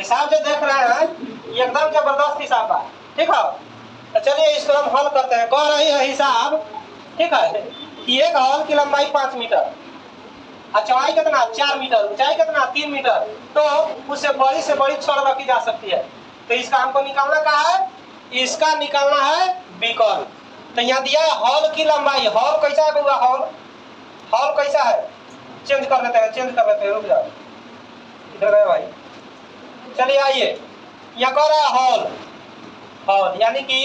हिसाब जो देख रहे हैं ये एकदम जबरदस्त हिसाब है। ठीक है, तो चलिए इसको हम हल करते हैं। कह रही है हिसाब, ठीक है, कि एक हॉल की लंबाई 5 मीटर और चौड़ाई कितना 4 मीटर, ऊंचाई कितना 3 मीटर, तो उससे बड़ी छड़ रखी जा सकती है। तो इसका हमको निकालना क्या है, इसका निकालना है विकर्ण। तो यहाँ दिया है हॉल की लंबाई। हॉल कैसा है बउआ, हॉल कैसा है, चेंज कर लेते हैं, रुक जाओ, इधर है भाई। चलिए आइए, यहाँ कह रहा है हॉल यानी कि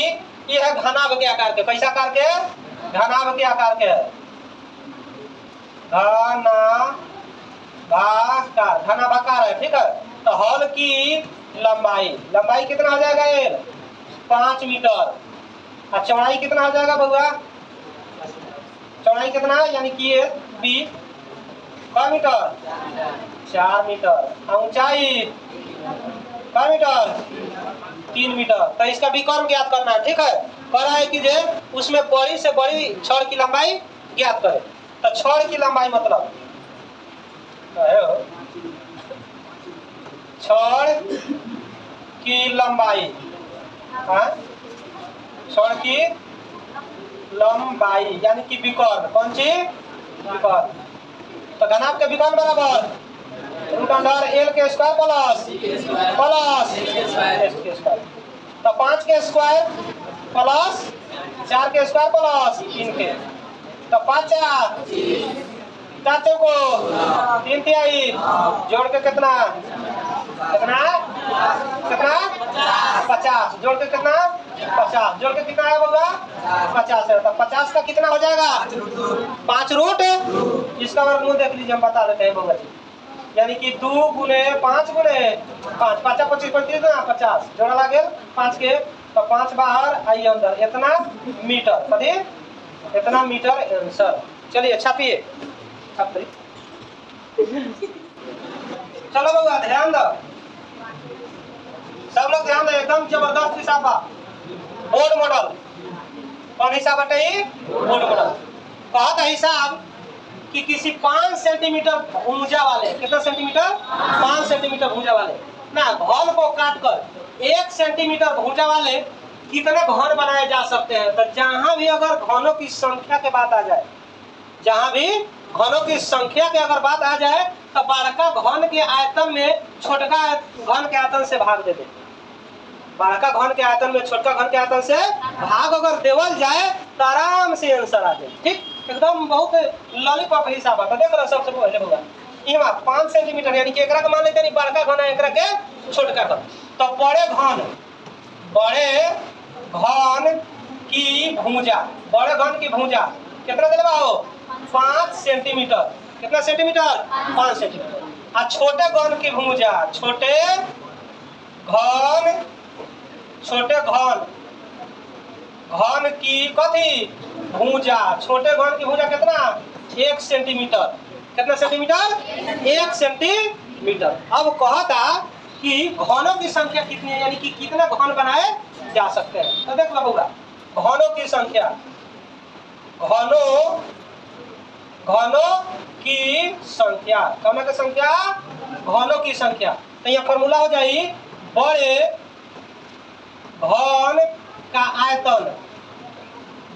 ये है घनाभ के आकार के। कैसा आकार के, घनाभ के आकार के है, घनाभाकार है। ठीक है, तो हॉल की लंबाई कितना हो जाएगा, ये 5 मीटर और चौड़ाई कितना हो जाएगा बउआ, चौड़ाई कितना है यानी कि ये 20 मीटर, 4 मीटर और ऊंचाई क्या मीटर, 3 मीटर। तो इसका विकर्ण ज्ञात करना है। ठीक है, कह रहा है कि जे उसमें बड़ी से बड़ी छड़ की लंबाई ज्ञात करे। तो छड़ की लंबाई मतलब छड़ की लंबाई, छड़ की लंबाई यानी कि विकर्ण, कौन सी विकर्ण। तो घनाभ के विकर्ण बराबर रूट अंडर एल के स्क्वायर प्लस एस के स्क्वायर। तो 5 के स्क्वायर प्लस 4 के स्क्वायर प्लस 3 के, तो 5 4 को 3 तिहाई जोड़ के कितना 50, जोड़ के कितना 50, जोड़ के कितना है बोला 50 है। तो 50 का कितना हो जाएगा 5 रूट, इसका वर्गमूल देख लीजिए, हम बता देते हैं बोला जी, यानी कि 2 गुने 5 गुने 5, 5 25 50 जोड़ा लगे 5 के, तो 5 बाहर आई अंदर, इतना मीटर, कभी इतना मीटर आंसर। चलिए छापिए, चलो बउआ ध्यान दो, सब लोग ध्यान दो, एकदम जबरदस्त हिसाब बा, बोर्ड मॉडल। कौन हिसाब बटे, बोर्ड मॉडल। कहता हिसाब कि किसी 5 सेंटीमीटर ऊंचा वाले, कितना सेंटीमीटर 5 सेंटीमीटर भुजा वाले ना घन को काटकर 1 सेंटीमीटर भुजा वाले कितने घन बनाए जा सकते हैं। तो जहां भी अगर घनों की संख्या के बात आ जाए, जहां भी घनों की संख्या की अगर बात आ जाए, तो बड़का घन के आयतन में छोटका घन के आयतन से भाग दे दे। बड़का घन के आयतन में छोटका घन के आयतन से भाग अगर देवल जाए तो आराम से आंसर आ जाए। ठीक, एकदम बहुत लॉलीपॉप हिसाब है। देख रहे सबसे पहले होगा यहाँ 5 सेंटीमीटर यानी कि एकरा के मान लेते हैं बड़का घन है, एकरा के छोटका घन। तो बड़े घन की भुजा, बड़े घन की भुजा कितना दिलवा हो 5 सेंटीमीटर, कितना सेंटीमीटर 5 सेंटीमीटर। और छोटे घन की भुजा, छोटे घन की कथी भुजा, छोटे घन की भुजा कितना 1 सेंटीमीटर, कितना सेंटीमीटर 1 सेंटीमीटर। अब कहता कि घनों की संख्या कितनी है, यानी कि कितने घन बनाए जा सकते हैं। तो देख लो घनों की संख्या, घनों की संख्या, घनों की संख्या, घनों की संख्या। तो यहाँ फॉर्मूला हो जाए बड़े घन का आयतन,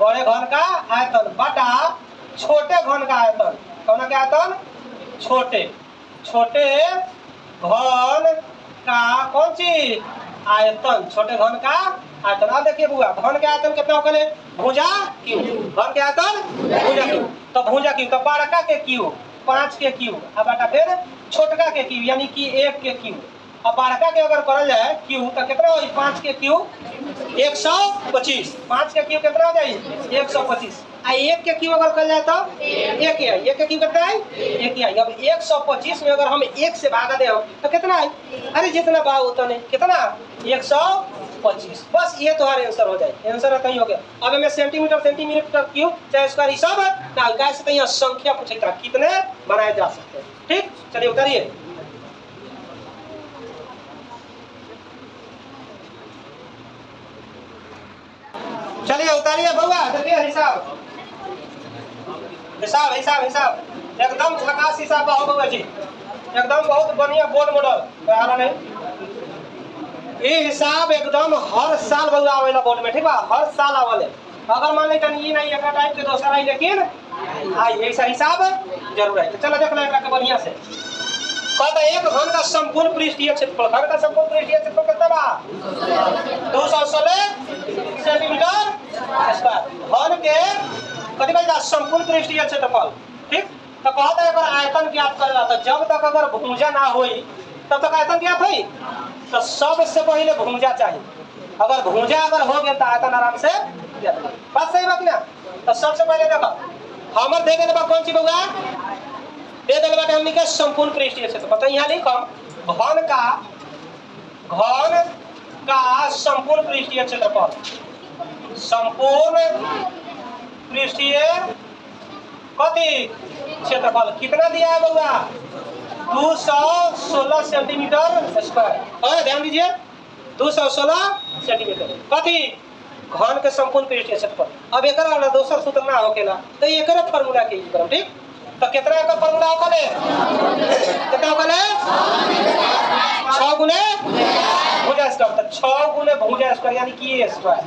बड़े घन का आयतन बटा छोटे घन का आयतन। कौन का आयतन, छोटे घन का कौन सी आयतन, छोटे घन का आयतन। अब देखिए बुआ घन के आयतन कितना होगा, भुजा क्यू, घन के आयतन भुजा क्यू, तो भुजा क्यू तो बड़का के क्यू 5 के क्यू, अब बटा फिर छोटका के क्यू यानी कि 1 के क्यू। अब बड़का के अगर करल जाए क्यू तो कितना हो 5 के क्यू 125, 5 के क्यू कितना हो जाए 125। 1 के क्यू अगर कर जाए तो 1 है, 1 के क्यू कितना है 1 ही है। अब 125 में अगर हम 1 से भागा दे तो कितना है, अरे जितना बा उतने कितना 125। बस ये तुम्हारा आंसर हो जाए, आंसर है कहीं हो गया। अब हमें सेंटीमीटर क्यूब चाहे इसका हिसाब है ना, कैसे तो यहाँ संख्या पूछेगा कितने बनाए जा सकते हैं। ठीक, चलिए उतारिए। चलिए उतारिए बउआ, देखिए हिसाब एकदम झकास हिसाब हो बउआ जी, एकदम बहुत बढ़िया बोर्ड मॉडल। नहीं ये हिसाब एकदम हर साल बउआ आवेला बोर्ड में, ठीक बा, हर साल आवेले। अगर मान ली तनी नहीं एक टाइप के दोसर आई, लेकिन आई ऐसा हिसाब जरूर है। तो चलो देख लो एकरा के बढ़िया से। कहता एक घन का संपूर्ण पृष्ठीय क्षेत्रफल, घन का संपूर्ण पृष्ठीय क्षेत्रफल कितना बा? 216 सेंटीमीटर स्क्वायर। घन के कथी कहता संपूर्ण पृष्ठीय क्षेत्रफल, ठीक। तो कहता है अगर आयतन ज्ञात करेला, तो जब तक अगर भुजा ना होई तब तक आयतन ज्ञात होई। तो सबसे पहले भुजा चाहिए। अगर भुजा अगर हो गया तो आयतन आराम से ज्ञात हो। बात सही बात ना? तो सबसे पहले देखो हमर दे देले बा कौन सी बउआ? दे देले बाटे हमनी के संपूर्ण पृष्ठीय क्षेत्रफल। तो यहाँ लिखम घन का संपूर्ण पृष्ठीय क्षेत्रफल, संपूर्ण पृष्ठीय कथी क्षेत्रफल कितना दिया है बउआ? 216 सेंटीमीटर स्क्वायर। ध्यान दीजिए 216 सेंटीमीटर कथी? घन के संपूर्ण पृष्ठीय क्षेत्रफल। अब एक वाला दोसर सूत्र ना होकेला तो एक फार्मूला के यूज करम, ठीक। तो कितना का फार्मूला होकले? कितना होकले? 6 गुने भुजा स्क्वायर। तो 6 गुने भुजा स्क्वायर यानी कि a स्क्वायर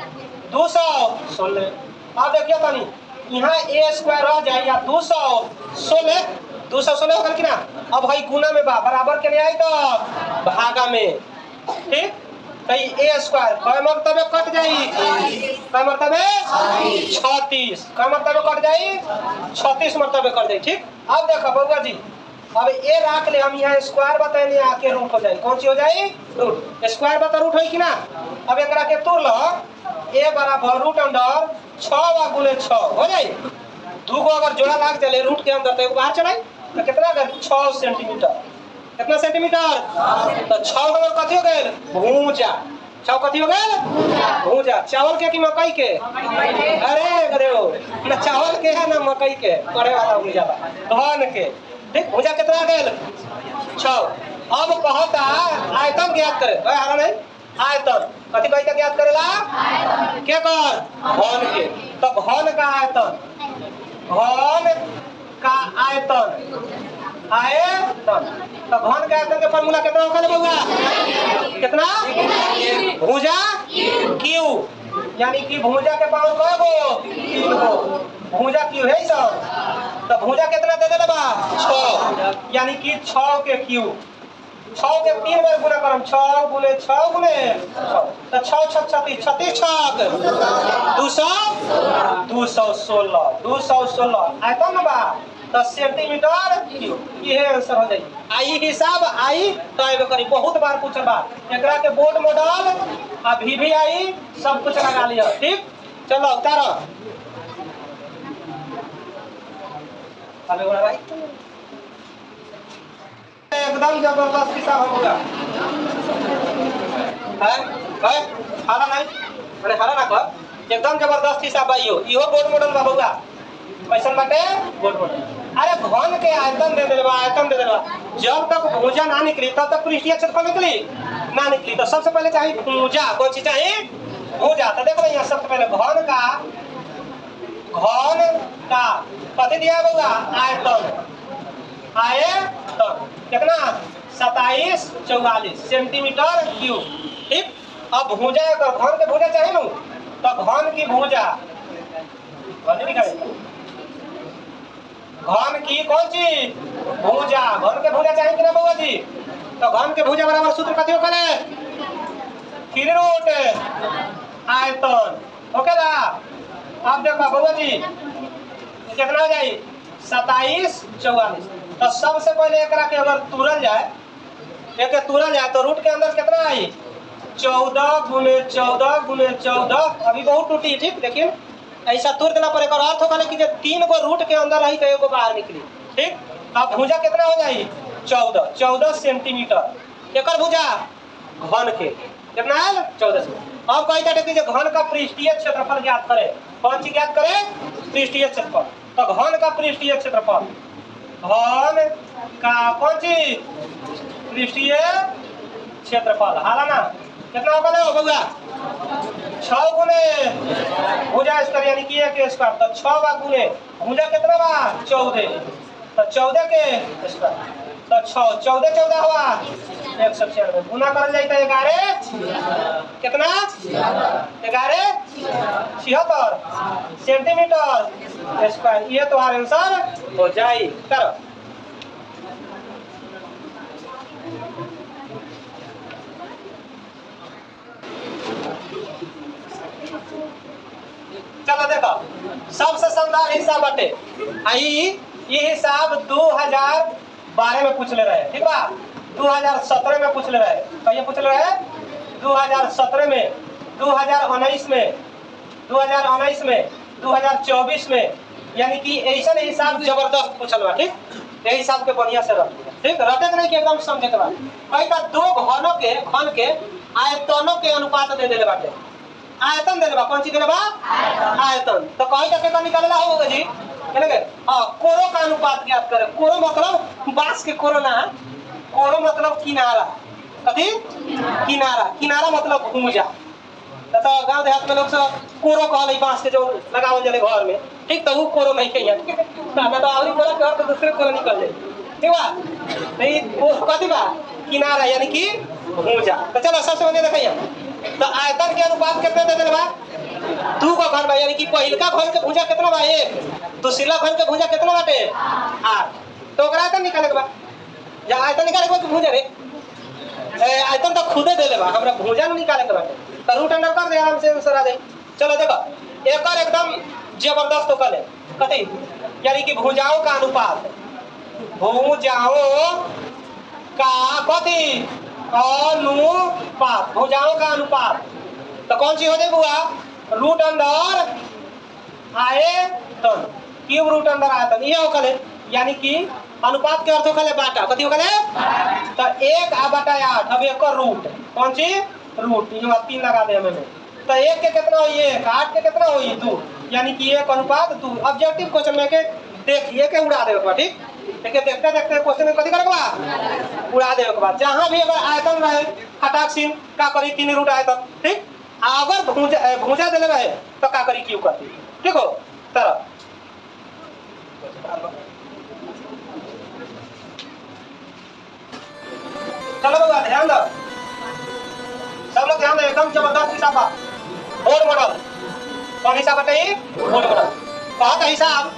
216। अब देखिए तनी यहाँ a स्क्वायर रह जाए या 216 होकर कि ना। अब भाई गुना में बा बराबर के लिए आई तो भागा में, ठीक। तो a स्क्वायर कै मर्तबे कट जाई? कै मर्तबे? 36। कै मर्तबे कट जाई? 36 मर्तबे कट जाई, ठीक। अब देखो बउआ जी, अब ए रख ले हम यहाँ स्क्वायर बताइए आके रूट हो जाए। कौन सी हो जाए? रूट। स्क्वायर बता रूट होई कि ना। अब एकरा के तोड़ लो, a बराबर रूट अंडर 6 गुने 6 हो जाए। दू को अगर जोड़ा लाग चले रूट के अंदर तो एक बाहर चलाए तो कितना अगर 6 सेंटीमीटर। कितना सेंटीमीटर? तो 6 हमर कथी हो गए? भुजा। 6 कथी हो गए? भुजा। चावल के कि मकई के? अरे हो ना, चावल के है ना मकई के करे वाला भुजा घन के, ठीक। भुजा कितना आ गए? 6। अब कहता आयतन ज्ञात करे। हारा नहीं आयतन कथी कहता ज्ञात करेला? के कर? घन के। तो घन का आयतन, घन का आयतन तो घन के आयतन के फार्मूला कितना होगा बउआ? कितना? भुजा क्यू, यानी कि भुजा के पावर कय गो? 3 गो। भुजा क्यू है सब। तो भुजा कितना दे देले बा? 6, यानी कि 6 के क्यू। 6 के 3 बार गुना करम, 6 गुने 6 गुने 6। तो 6 6 36 36 छक 216 आयतन ना बा 10 सेंटीमीटर क्यूब। ये आंसर हो जाई। आई हिसाब आई तो एगो करी बहुत बार पूछल बा। एकरा के बोर्ड मॉडल अभी भी आई सब कुछ लगा लिया, ठीक। चलो उतारो अबे बोला भाई एकदम जबरदस्त हिसाब होगा है हारा नहीं अरे हारा ना कर एकदम जबरदस्त हिसाब आइयो। इहो बोर्ड मॉडल बा होगा कैसन बाटे? Board model. अरे घन के आयतन दे देबा, आयतन दे देबा। जब तक भुजा ना निकली तब तक पृष्ठीय क्षेत्रफल निकली ना निकली। तो सबसे पहले चाहिए भुजा। कौन चीज चाहिए? भुजा। तो देखो यहाँ सबसे पहले घन का कथी दिया होगा? आयतन। आयतन कितना? 27 44 सेंटीमीटर क्यूब, ठीक। अब भुजा घन के भुजा चाहिए ना, तो घन की भुजा घन की कौन चीज? भुजा। घन के भुजा चाहिए कि ना बउआ जी? तो घन के भुजा बराबर सूत्र कथी होखेला? 3 रूट आयतन होखेला। अब देखो बउआ जी कितना हो जाए? 27 44। तो सबसे पहले एकरा के अगर तुरल जाए, एक तुरल जाए तो रूट के अंदर कितना आई? 14 गुने 14 गुने 14। अभी बहुत टूटी, ठीक। लेकिन ऐसा तुर देना पर एक अर्थ होगा कि जब 3 गो रूट के अंदर आई तो एगो बाहर निकली, ठीक। अब भुजा कितना हो जाए? 14 सेंटीमीटर। एक भुजा घन के कितना है? 14 से। अब कहता कि घन का पृष्ठीय क्षेत्रफल ज्ञात करे। कौन चीज ज्ञात करे? पृष्ठीय क्षेत्रफल। तो घन का पृष्ठीय क्षेत्रफल, घन का कौन चीज? पृष्ठीय क्षेत्रफल। हाला ना कितना होगा ना बउआ? 6 गुने भुजा स्क्वायर यानी कि 1 स्क्वायर। तो 6 गुने भुजा कितना बा? 14। तो 14 के स्क्वायर। तो 6 14 14 हुआ 196 गुना कर जाए तो 11 कितना 11 76 सेंटीमीटर स्क्वायर। ये तुम्हारा आंसर हो जाए। करो चलो देखो सबसे शानदार हिसाब बटे आई। ये हिसाब 2012 में पूछ ले रहे ठीक बा। 2017 में पूछ ले रहे कहिए पूछ ले रहे 2017 में 2019 में 2019 में 2024 में। यानी कि ऐसा हिसाब जबरदस्त पूछल बा ठीक। ये हिसाब के बढ़िया से रख ठीक रटे नहीं कि एकदम समझे के बाद कई का दो घनों के घन के आयतनों के अनुपात दे देले बाटे। आयतन देले बा कौन चीज देले बा आयतन। तो कहीं का कितना निकालना होगा जी कहने हां कोरो का अनुपात ज्ञात करें। कोरो मतलब बांस के कोरो ना कोरो मतलब किनारा कथी किनारा किनारा मतलब भुजा। तो गांव देहात में लोग सब कोरो कहले बांस के जो लगावल जले घर में ठीक। तो वो कोरो नहीं कहिया ना तो आवरी कोरो घर तो दूसरे कोरो निकल जाए ठीक बा। नहीं वो कथी बा किनारा यानी कि भुजा। तो चलो सबसे पहले देखिए तो आयतन के अनुपात कितने दे देले बा 2 का घन बा। यानी कि पहिलका घन के भुजा कितना बा 1 दूसरा घन के भुजा कितना बाटे 8। तो ओकरा आयतन निकाले के बा या आयतन निकाले के भुजा रे आयतन तो खुदे देले बा हमरा भुजा न निकाले के बाटे। तो रूट अंडर कर दे आराम से आंसर आ जाए। चलो देखो एकर एकदम जबरदस्त हो कले कथी यानी कि भुजाओं का अनुपात भुजाओं का कथी अनुपात भुजाओं का अनुपात। तो कौन सी हो जाए बुआ रूट अंडर आयतन क्यूब रूट अंडर आयतन ये हो कले। यानी कि अनुपात के अर्थ हो कले बाटा कथी हो कले तो 1/8 अब एक रूट कौन सी रूट ये 3 लगा दे हमें। तो 1 के कितना हो 1 8 के कितना हो 2 यानी कि 1 अनुपात 2। ऑब्जेक्टिव क्वेश्चन में के देखिए के उड़ा देवे बा ठीक। देखिए देखते देखते क्वेश्चन में कथी करे बा उड़ा देवे के बाद जहां भी अगर आयतन रहे हटाक सीन का करी 3 रूट आयतन ठीक। अगर भुजा देले रहे तो का करी क्यू करती ठीक हो तरह। चलो बाबा ध्यान दो सब लोग ध्यान दो एकदम जबरदस्त हिसाब बा बोर्ड मॉडल। कौन हिसाब बताइए बोर्ड मॉडल कहता हिसाब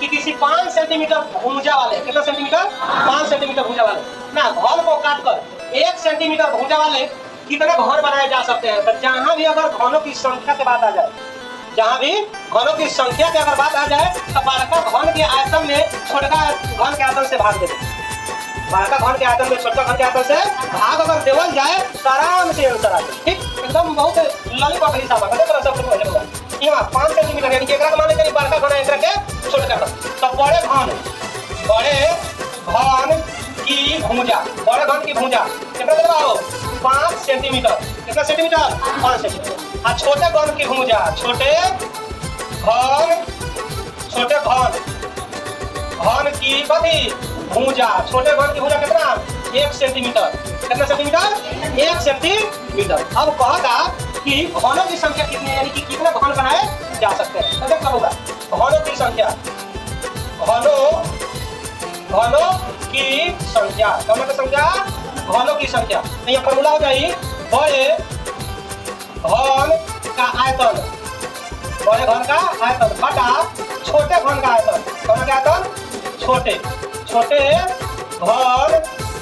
कि किसी 5 सेंटीमीटर भुजा वाले कितना सेंटीमीटर 5 सेंटीमीटर भुजा वाले ना घन को काटकर 1 सेंटीमीटर भुजा वाले कितने घन बनाए जा सकते हैं। तो जहां भी अगर घनों की संख्या की बात आ जाए जहां भी घनों की संख्या की अगर बात आ जाए तो बड़का घन के आयतन में छोटका घन के आयतन से भाग देते। बड़का घन के आयतन में छोटका घन के आयतन से भाग अगर देवल जाए तो आराम से आंसर आ जाए ठीक। एकदम बहुत लॉलीपॉप हिसाब है देखो सब कुछ हो जाएगा। ये 5 सेंटीमीटर यानी कि एकरा मान लीजिए बड़का घन है एकरा के छोटका घन। तो बड़े घन की भुजा बड़े घन की भुजा कितना देबा हो 5 सेंटीमीटर कितना सेंटीमीटर 5 सेंटीमीटर। और छोटे घन की भुजा छोटे घन की कथी भुजा छोटे घन की भुजा कितना 1 सेंटीमीटर कितना सेंटीमीटर 1 सेंटीमीटर। अब कहता कि घनों की संख्या कितनी यानी कि कितने घन बनाए जा सकते हैं। तो देखो होगा घनों की संख्या घनों की संख्या घनों की संख्या तो ये फॉर्मूला हो जाए बड़े घन का आयतन बटा छोटे घन का आयतन कौन का आयतन छोटे घन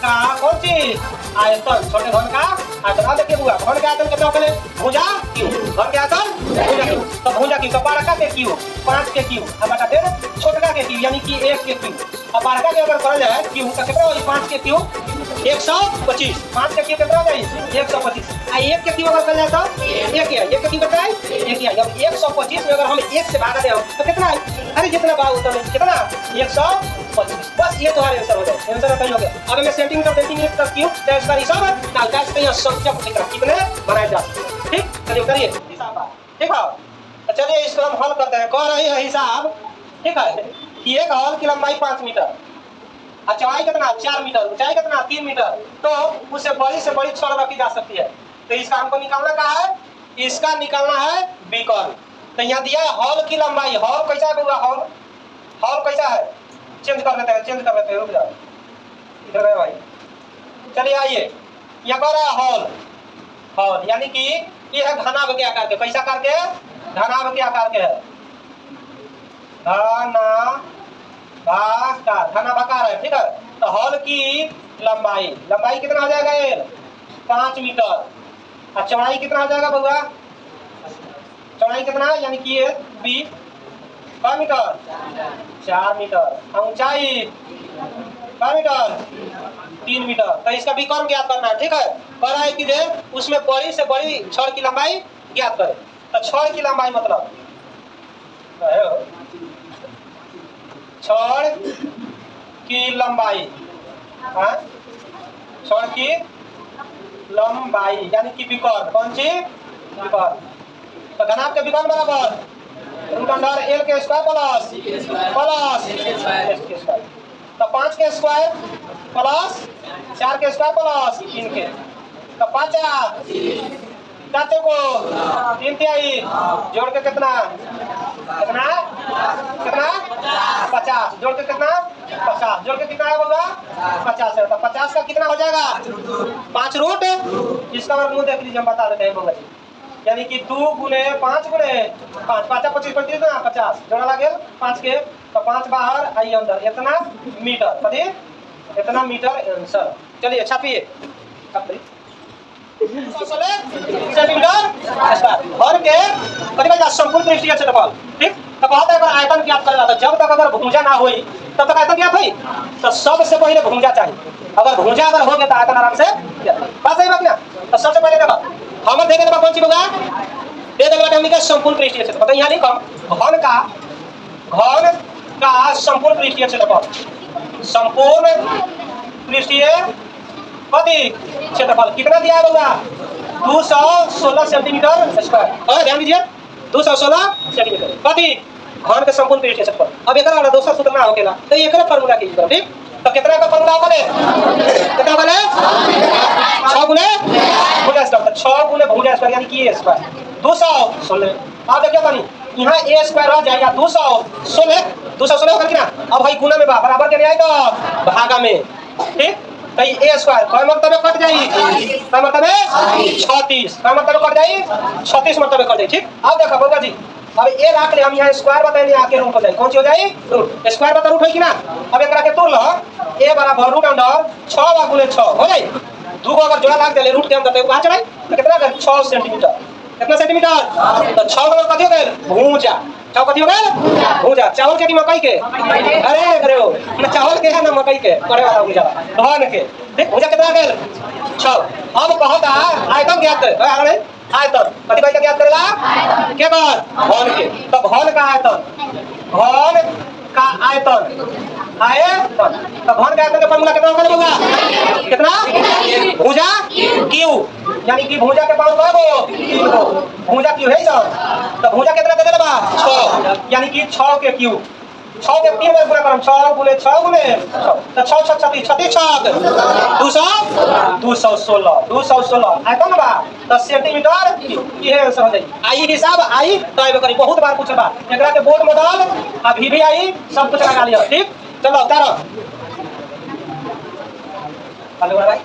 का कौन चीज आयतन छोटे घन का आयतन। देखिए हुआ घन का आयतन कितना होले भुजा क्यू घन के आयतन भुजा क्यू। तो भुजा क्यू तो बड़का के क्यू 5 के क्यू अब बटा फिर छोटका के क्यू यानी कि 1 के क्यू। अब बड़का के अगर करल जाए क्यू तो कितना होई 5 के क्यू 125 5 के क्यू कितना हो जाए 125। आ 1 के क्यू अगर कर जाए तो 1 के क्यू कितना है 1 है। जब 125 में अगर हम 1 से भाग दे तो कितना है अरे जितना भाग उतना कितना 125 बस ये तुम्हारा आंसर हो जाए। आंसर कहीं हो गया। अब मैं सेंटीमीटर तक क्यू तो इसका हिसाब ना गैस पे संख्या कितने बनाए जा सकते ठीक। चलिए करिए हिसाब ठीक है। तो चलिए इसको हम हल करते हैं। कह रही है हिसाब ठीक है कि एक हॉल की लंबाई 5 मीटर और चौड़ाई कितना 4 मीटर ऊंचाई कितना 3 मीटर। तो उससे बड़ी छड़ रखी जा सकती है। तो इसका हमको निकालना क्या है इसका निकालना है विकर्ण। तो यहाँ दिया है हॉल की लंबाई हॉल कैसा है हॉल कैसा है चेंज कर लेते हैं रुक जाओ इधर है भाई। चलिए आइए या कह रहा है हॉल, हॉल यानी कि ये है घनाभ के आकार के, कैसा आकार के, घनाभ के आकार के है, घनाभाकार है, ठीक है। तो हॉल की लंबाई, लंबाई कितना हो जाएगा ये 5 मीटर, और चौड़ाई कितना हो जाएगा बउआ, चौड़ाई कितना यानी कि ये बी 5 मीटर 4 मीटर, ऊंचाई 5 मीटर 3 मीटर। तो इसका विकर्ण ज्ञात करना है, ठीक है। कह रहा है कि जे उसमें बड़ी से बड़ी छड़ की लंबाई ज्ञात करें। तो छड़ की लंबाई मतलब छड़ की लंबाई, छड़ की लंबाई यानी कि विकर्ण, कौन सी विकर्ण। तो घनाभ के विकर्ण बराबर रूट अंडर एल के स्क्वायर प्लस एस के स्क्वायर। तो 5 के स्क्वायर प्लस 4 के स्क्वायर प्लस 3 के, तो 50 चाचों को 3 तिहाई जोड़ के कितना कितना कितना 50 जोड़ के कितना 50 जोड़ के कितना है बोला 50 है। तो 50 का कितना हो जाएगा 5 रूट, इसका वर्गमूल देख लीजिए, हम बता देते हैं बोला, यानी कि 2 गुने 5 गुने 5 5 25 25 ना 50 जोड़ा लगे 5 के, तो 5 बाहर आई अंदर, इतना मीटर, कभी इतना मीटर आंसर। चलिए छापिए भर के संपूर्ण पृष्ठीय क्षेत्रफल, ठीक। तो कहता है अगर आयतन ज्ञात करेगा तो जब तक अगर भुजा ना हुई तब तक आयतन ज्ञात हुई, तो सबसे पहले भुजा चाहिए। अगर भुजा अगर हो गया तो आयतन आराम से बात सही बात ना। तो सबसे पहले देखो हम देखे देखो कौन सी होगा, दे देगा हमने का संपूर्ण पृष्ठीय क्षेत्रफल। तो यहाँ लिखो घन का संपूर्ण पृष्ठीय क्षेत्रफल, संपूर्ण पृष्ठीय क्षेत्रफल कितना दिया होगा 216 सेंटीमीटर स्क्वायर। और ध्यान दीजिए 216 सेंटीमीटर कति घन के संपूर्ण पृष्ठीय क्षेत्रफल। अब एक वाला दूसरा सूत्र ना होकेला तो एक फार्मूला की करो, ठीक। तो कितना का फार्मूला होगा कितना होगा 6 गुने भुजा स्क्वायर, 6 गुने भुजा स्क्वायर यानी कि ए स्क्वायर 216। अब देखिए बनी यहाँ ए स्क्वायर हो जाएगा 216 होगा कि ना। अब भाई गुना में बराबर के नहीं आए तो भागा में, ठीक। तो ए स्क्वायर कई मरतबे कट जाई, कई मरतबे 36, कई मरतबे कट जाई 36 मरतबे कट जाई, ठीक। अब देखो बाबा जी अब ए रख ले, हम यहाँ स्क्वायर बताएंगे आके रूट हो जाए, कौन सी हो जाए रूट, स्क्वायर बता रूट है कि ना। अब एक के तोड़ लो ए बराबर रूट अंडर 6 गुने 6 हो जाए, 2 को अगर जोड़ा लाग दे रूट के अंदर तो कहां चढ़ाई तो कितना 6 सेंटीमीटर, कितना सेंटीमीटर तो 6 गुना कथि हो गए भुजा, 6 कथि हो गए भुजा। चावल के कि मकई के, अरे हो ना चावल के है ना मकई के करे वाला भुजा धान के, देख भुजा कितना गए 6। अब कहता आयतन ज्ञात करे, अरे आयतन कथि का ज्ञात करेगा के कर घन के। तो घन का आयतन, घन का आयतन आयतन, तो घन का आयतन का फार्मूला कितना होगा कितना भुजा क्यू, यानी कि भुजा के पावर कहो भुजा क्यू है सर। तो भुजा कितना दे देबा 6 यानी कि 6 के क्यू, 6 के 3 में गुणा करम 6 गुने 6 गुने 6, तो 6 6 36 36 216 आयतन बा 10 सेंटीमीटर ये आंसर हो जाई। आई हिसाब आई तो एबे करी बहुत बार पूछबा, एकरा के बोर्ड मॉडल अभी भी आई सब कुछ लगा लियो, ठीक। चलो उतारो हेलो भाई।